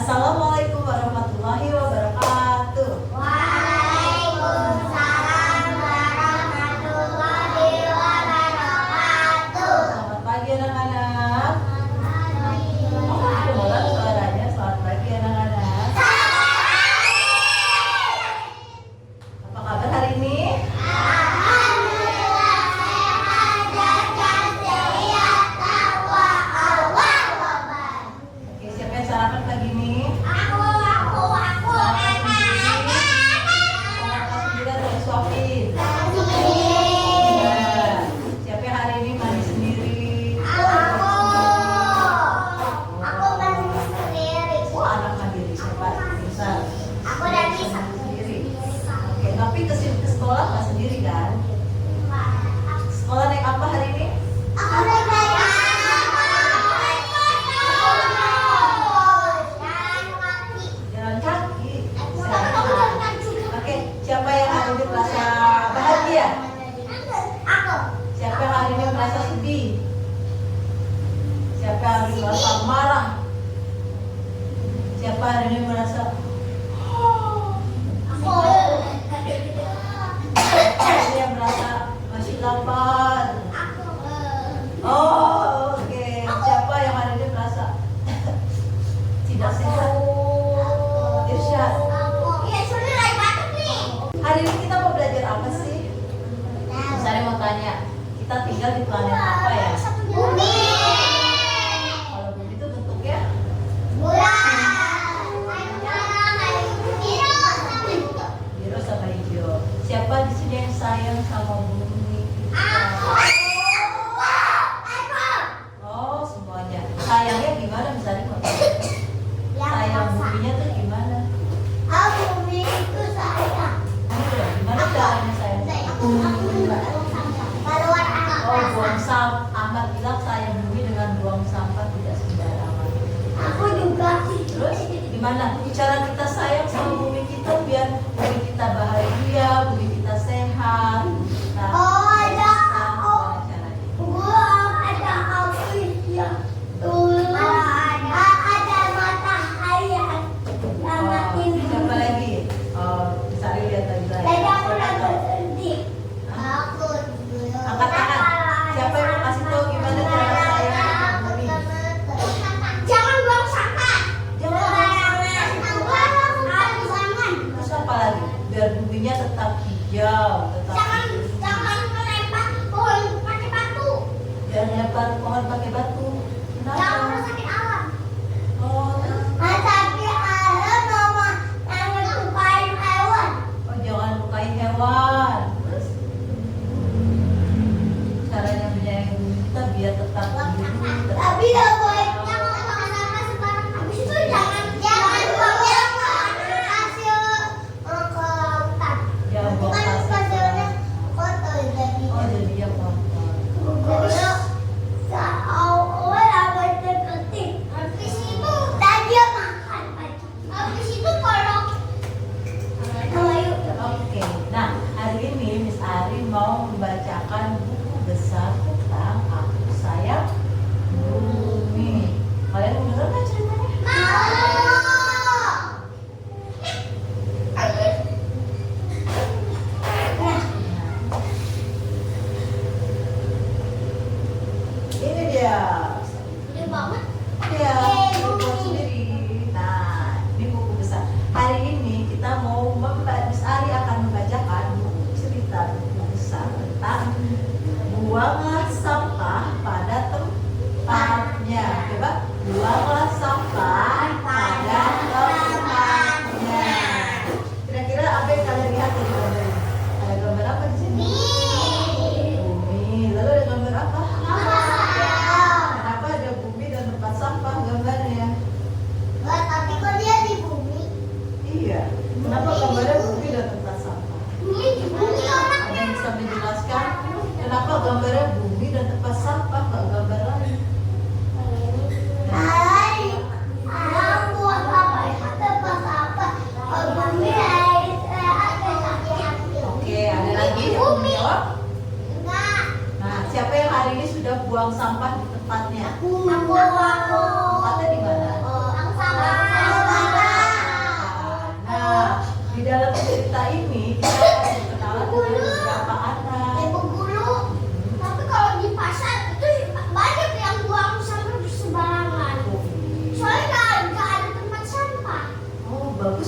Assalamualaikum warahmatullahi wabarakatuh. Waalaikumsalam warahmatullahi wabarakatuh. Selamat pagi anak-anak. Oh, kedengaran suaranya. Selamat pagi anak-anak. Apa kabar hari ini? Alhamdulillah sehat dan sehat takwa Allah wabar. Oke, siapa yang sarapan pagi ini? Aku. Sarapan sendiri atau disuapin? Sendiri. Nah, siapa yang hari ini mandi sendiri? Aku mandi sendiri. Wah, anak mandiri siapa? Bisa. Aku dan Nisa. Sendiri. Oke, tapi ke sekolah nggak sendiri kan? Sekolah naik apa hari ini? Aku naik jalan kaki. Jalan kaki. Aku Sehat. jalan kaki. Oke, siapa yang hari ini merasa bahagia? Aku. Siapa yang hari ini merasa sedih? Siapa yang hari ini merasa marah? Siapa hari ini merasa Aku. siapa yang merasa masih lapar? Aku. Oh, oke. Siapa yang hari ini merasa tidak sehat? Irsyad. Iya, sudah lagi batuk nih. Hari ini kita mau belajar apa sih? Misalnya mau tanya, kita tinggal di planet apa ya? Bumi. Kalau bumi itu bentuknya Bulan. biru sama hijau. Siapa di sini yang sayang sama bumi? Aku. Oh, semuanya. Sayangnya gimana? Misalnya mau tanya, sayang buminya tuh gimana? Bumi itu sayang. Gimana caranya sayang? Aku keluar Oh, buang angkasa.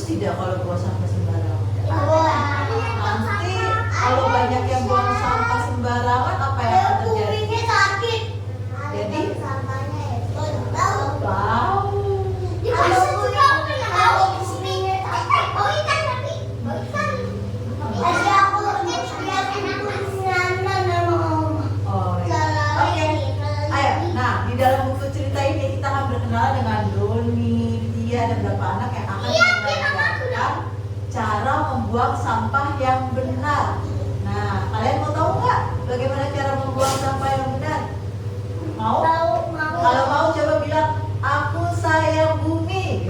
tidak kalau buang sampah sembarangan? Buang. Nanti kalau banyak yang buang sampah sembarangan, apa yang akan terjadi? Kupingnya sakit. Jadi? Sampahnya itu bau. Bau. Dipasang juga apa ya? Bau kupingnya sakit. Bau ikan tapi. Bau ikan. Tadi aku lihat mainan sama oma. Oh, iya. Oke. Ayo, nah di dalam buku cerita ini kita akan berkenalan dengan Doni, Tia, dan beberapa anak yang akan mengajarkan cara membuang sampah yang benar. Nah, kalian mau tahu nggak bagaimana cara membuang sampah yang benar? Mau? Kalau mau coba bilang, aku sayang bumi.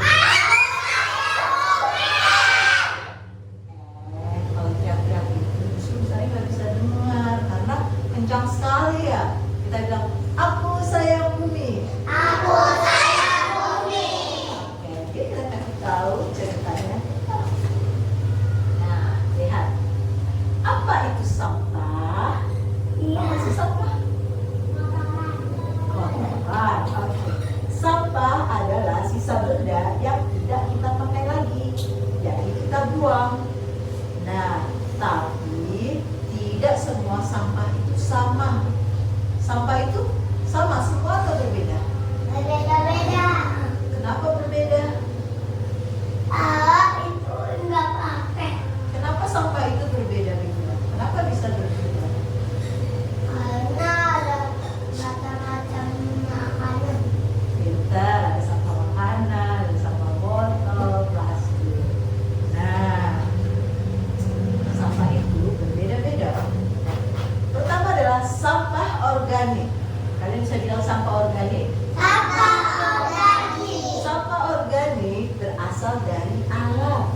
Kalau teriak-teriak itu justru saya nggak bisa dengar karena kencang sekali ya. Kita bilang, aku sayang bumi. Aku sayang bumi. Oke, kita kasih tahu ceritanya. Nah, lihat. Apa itu sampah? Apa sih sampah? Kotoran. Oke. Sampah adalah sisa benda yang tidak kita pakai lagi. Jadi kita buang. Nah, tapi tidak semua sampah itu sama. Sampah itu sama semua atau berbeda? Beda-beda. Kenapa berbeda? Itu enggak pakai. Kenapa sampah itu berbeda-beda? Kenapa bisa berbeda? Karena ada macam-macam makanan. Pintar, ada sampah makanan, ada sampah botol, plastik. Nah, sampah itu berbeda-beda. Pertama adalah sampah organik. Kalian bisa bilang sampah organik? Sampah organik. Sampah organik berasal dari alam.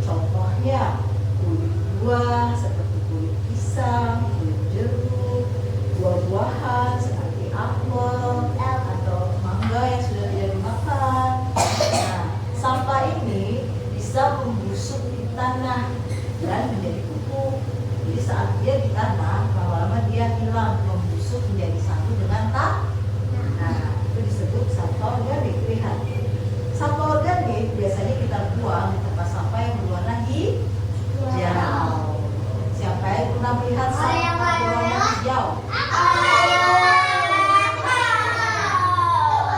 Contohnya kulit buah seperti kulit pisang, kulit jeruk, buah-buahan seperti apel atau mangga yang sudah tidak dimakan. Nah, sampah ini bisa membusuk di tanah dan menjadi pupuk. Jadi saat dia di tanah, lama-lama dia hilang, membusuk menjadi satu dengan tanah. Nah, itu disebut sampah organik. Lihat, sampah organik biasanya kita buang di tempat sampah yang berwarna hijau. Siapa yang pernah melihat sampah berwarna hijau?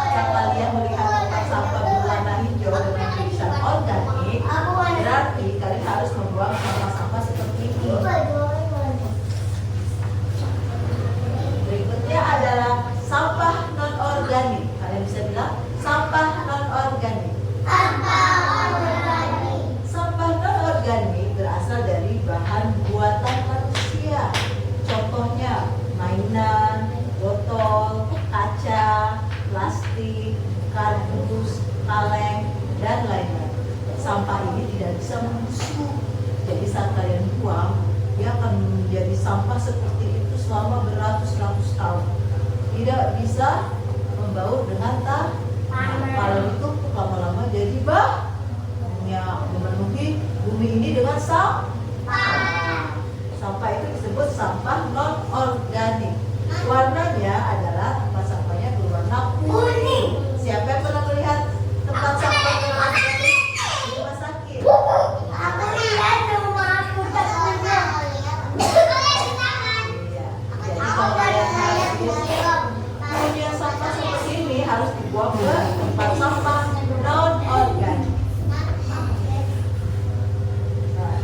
Jika kalian melihat tempat sampah berwarna hijau dengan tulisan organik, berarti kalian harus membuang sampah-sampah seperti ini. Berikutnya adalah sampah non-organik. Kalian bisa bilang sampah non-organik. Sampah non-organik berasal dari bahan buatan manusia. Contohnya mainan, botol, kaca, plastik, kardus, kaleng, dan lain-lain. Sampah ini tidak bisa membusuk. Jadi saat kalian buang, dia akan menjadi sampah seperti itu selama beratus-ratus tahun. Tidak bisa membaur dengan tanah. Kalau itu lama-lama jadi banyak memenuhi bumi ini dengan sampah. Sampah itu disebut sampah non-organik. Warnanya adalah tempat sampahnya berwarna kuning. Siapa yang pernah melihat tempat sampah non-organik di rumah sakit? Aku lihat rumah aku terkenal. Iya. Jadi kalau kalian punya sampah seperti ini harus dibuang ke tempat sampah non-organik. Nah,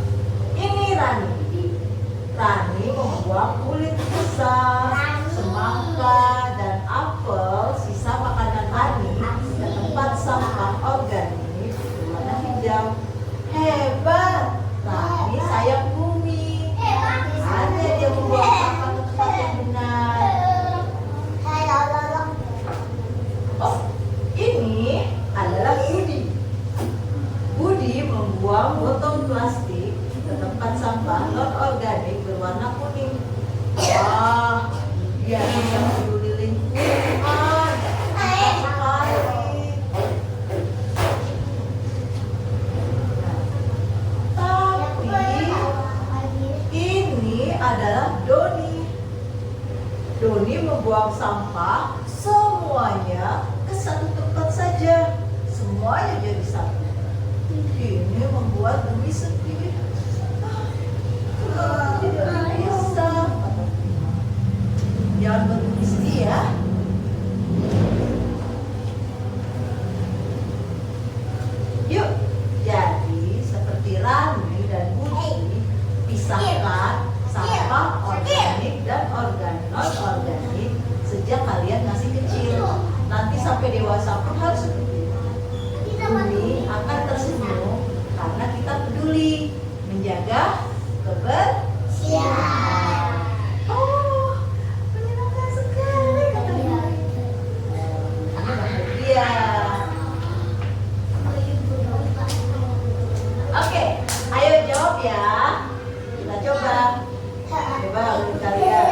ini Rani. Rani membuang kulit pisang, semangka, dan apel sisa makanan Rani ke tempat sampah organik berwarna hijau. Hebat! Rani sayang bumi. Ada dia membuang sampah ke tempat yang benar. Oh, ini adalah Budi. Budi membuang botol plastik ke tempat sampah non-organik berwarna kuning. Wah, dia yang peduli lingkungan. Hebat sekali. Tapi ini adalah Doni. Doni membuang sampah semuanya ke satu tempat saja. Semuanya jadi satu. Ini membuat bumi sedih. Tidak bisa. Jangan berbumi sedih ya. Yuk, jadi seperti Rani dan Budi, pisahkan sampah organik dan non-organik sejak kalian masih kecil. Nanti sampai dewasa pun harus seperti itu. Bumi akan tersenyum karena kita peduli menjaga kebersihan. Oh, menyenangkan sekali kata Bumi. Ini bahagia. Oke, ayo jawab ya. Kita coba. Coba untuk kalian.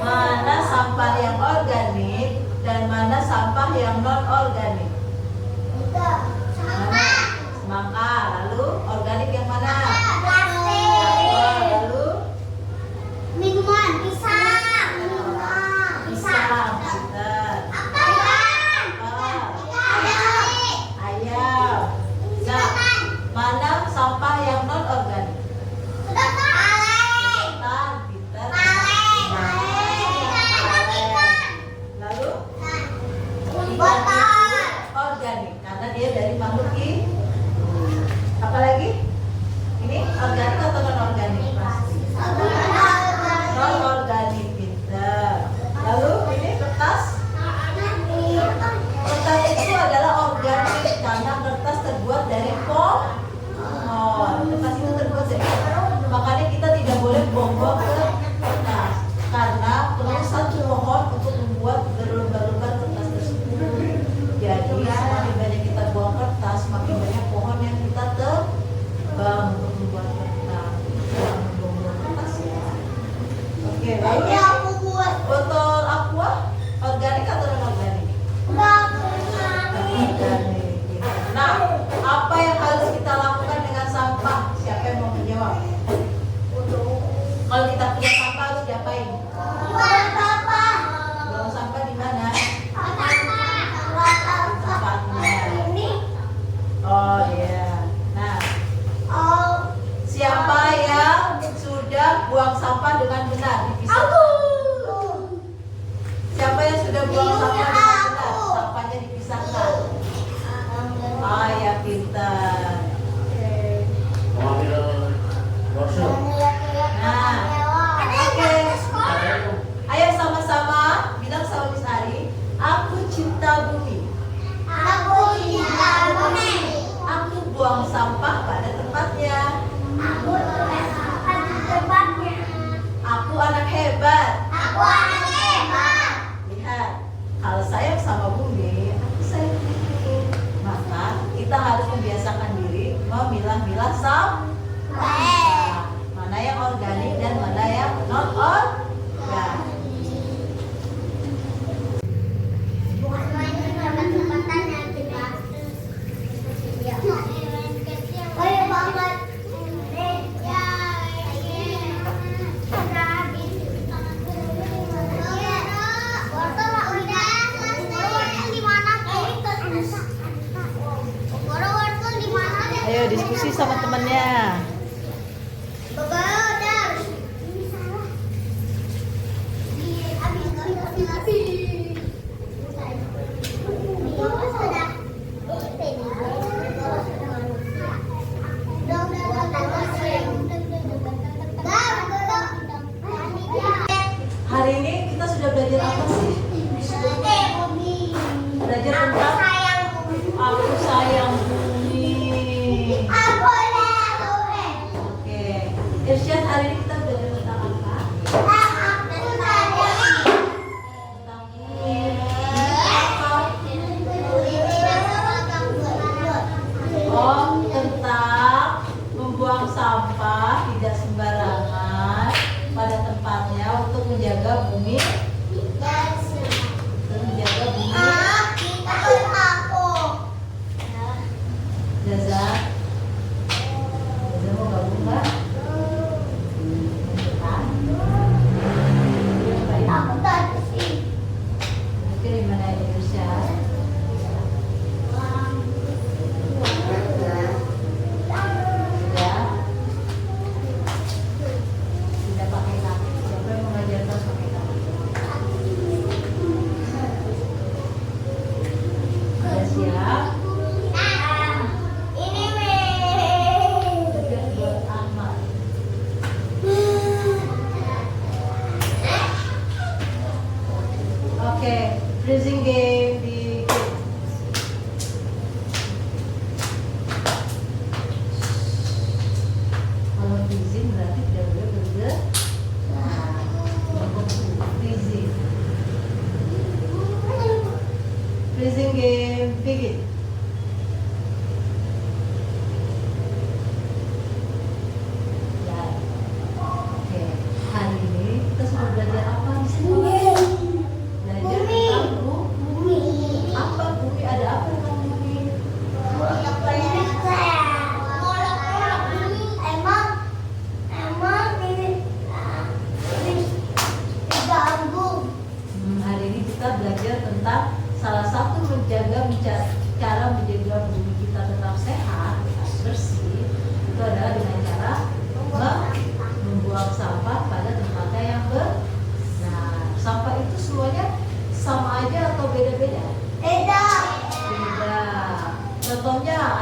Mana sampah yang organik dan mana sampah yang non-organik? Semangka. Lalu organik yang mana? Lalu Minuman, pisang. pisang. Pinter. Ayam. Nah, mana sampah yang non-organik? Ketan. Pinter. Lalu organik karena dia dari makhluk hidup. Apalagi? Ini organik atau non-organik? Non-organik, pinter. Lalu ini kertas. Kertas itu adalah organik karena kertas terbuat dari pohon. Kertas itu terbuat dari pohon. Makanya kita tidak boleh buang-buang ke kertas karena perusahaan pohon untuk membuat berlembar-lembar kertas tersebut. Jadi semakin banyak kita buang kertas, semakin banyak pohon yang kita tebang untuk membuat kertas. Jangan membuang kertas ya. Oke, lalu botol aqua organik atau non organik? Organik. Nah, apa yang harus kita lakukan dengan sampah? Siapa yang mau menjawab? Kalau kita punya sampah harus diapain? Buang sampah di mana? Tempatnya. Oh iya. Nah, siapa yang sudah buang sampah dengan benar? Dipisahkan. Siapa yang sudah buang sampah dengan benar? Sampahnya dipisahkan. Ah ya, pintar. Nah, oke. Ayo sama-sama bilang sama Miss Ari, aku cinta bumi. Aku buang sampah pada tempatnya. Aku anak hebat. Lihat, kalau sayang sama bumi, aku sayang bumi. Maka kita harus membiasakan diri memilah-milah sampah. Mana yang organik dan mana yang non-organik. Ayo diskusi sama temannya. Hari ini kita sudah belajar apa sih? Belajar tentang aku sayang bumi. Oke, Irsyad, hari ini kita belajar tentang apa? Tentang bumi. Oh, tentang membuang sampah tidak sembarangan pada tempatnya untuk menjaga bumi. Dan menjaga bumi. Jaza mau gabung nggak? Oke, di mana Indonesia?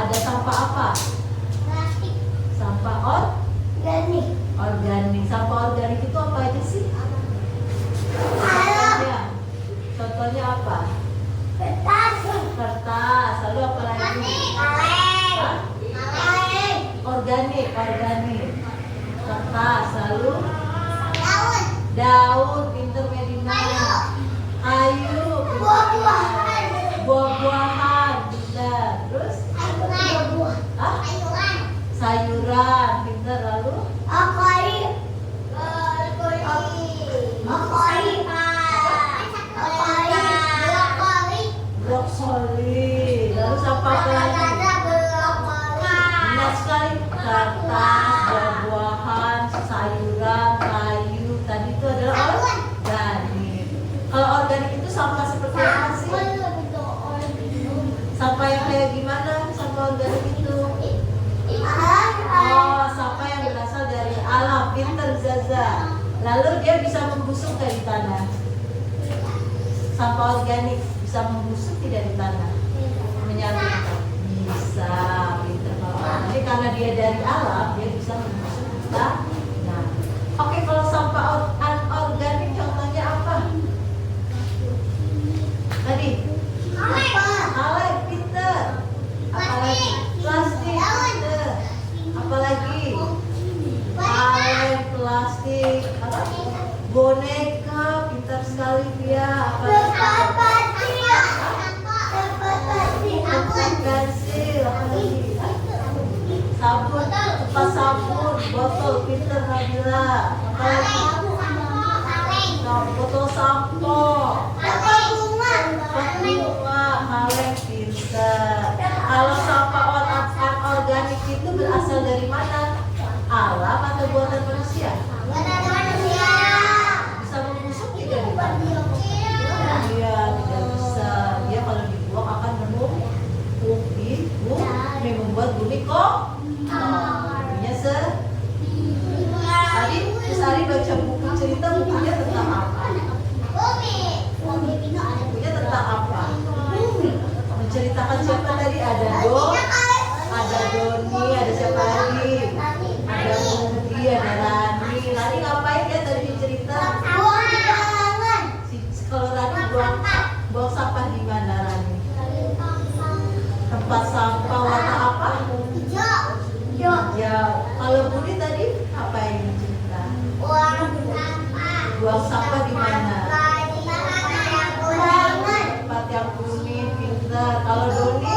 ada sampah apa? Plastik. Sampah Organik. organik. Sampah organik itu apa aja sih? Alam. Contohnya apa? Kertas. Kertas. Lalu apa lagi? Kaleng. Hah? Kaleng. Organik. Kertas. Lalu Daun. daun. Pinter Medina. Kayu. Kayu. pinter. Buah-buahan. Buah-buahan. Pinter. Terus? Sayuran. Hah? Sayuran. Sayuran. Pinter. Lalu? Akari. Brokoli. Lalu sampah apa lagi? Benar sekali. Kertas, buah-buahan, sayuran, kayu. Tadi itu adalah organik. Kalau organik itu sampah seperti apa sih? Sampah yang kayak gimana? Sampah organik itu? Oh, sampah yang berasal dari alam. Pinter Zaza. Lalu dia bisa membusuk nggak di tanah? Sampah organik bisa membusuk tidak di tanah? Menyatu? Bisa. Pinter kalau organik karena dia dari alam, dia bisa membusuk di tanah. Oke, kalau sampah anorganik contohnya apa? Tadi? Kaleng, pinter. Apalagi? Plastik, pinter. Apalagi? Kaleng, plastik, apa? Boneka, pintar sekali dia. Apalagi? Pensil, apalagi? Sabun, tempat sabun, botol, pinter Nabila. Apalagi? Botol sampo. Bunga, kaleng, pinter. Kalau sampah anorganik itu berasal dari mana? Alam atau buatan manusia? Bisa membusuk tidak di tanah? Iya, tidak bisa. Dia kalau dibuang akan menumpuk di bumi, membuat bumi buminya Tadi Terus Ari baca buku cerita, bukunya tentang apa? Bukunya tentang apa? Menceritakan siapa tadi? Ada Doni, ada siapa lagi? Ada Budi, ada Rani. Rani ngapain ya tadi cerita? Kalau Rani buang sampah di mana Rani? Tempat sampah warna apa? Hijau. Kalau Budi tadi apa yang cerita? Buang sampah di mana? Tempat yang kuning, pintar. Kalau Doni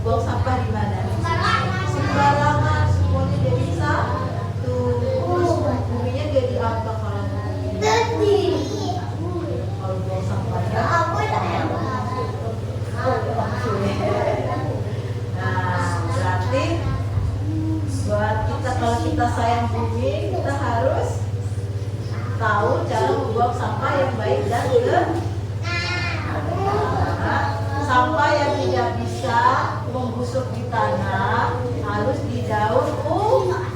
buang sampah di mana? Sembarangan, semuanya jadi satu. Buminya jadi apa kalau kalau buang sampahnya? Nah, berarti buat kita, kalau kita sayang bumi, kita harus tahu cara membuang sampah yang baik dan benar. Sampah yang tidak bisa membusuk di tanah harus di daur ulang.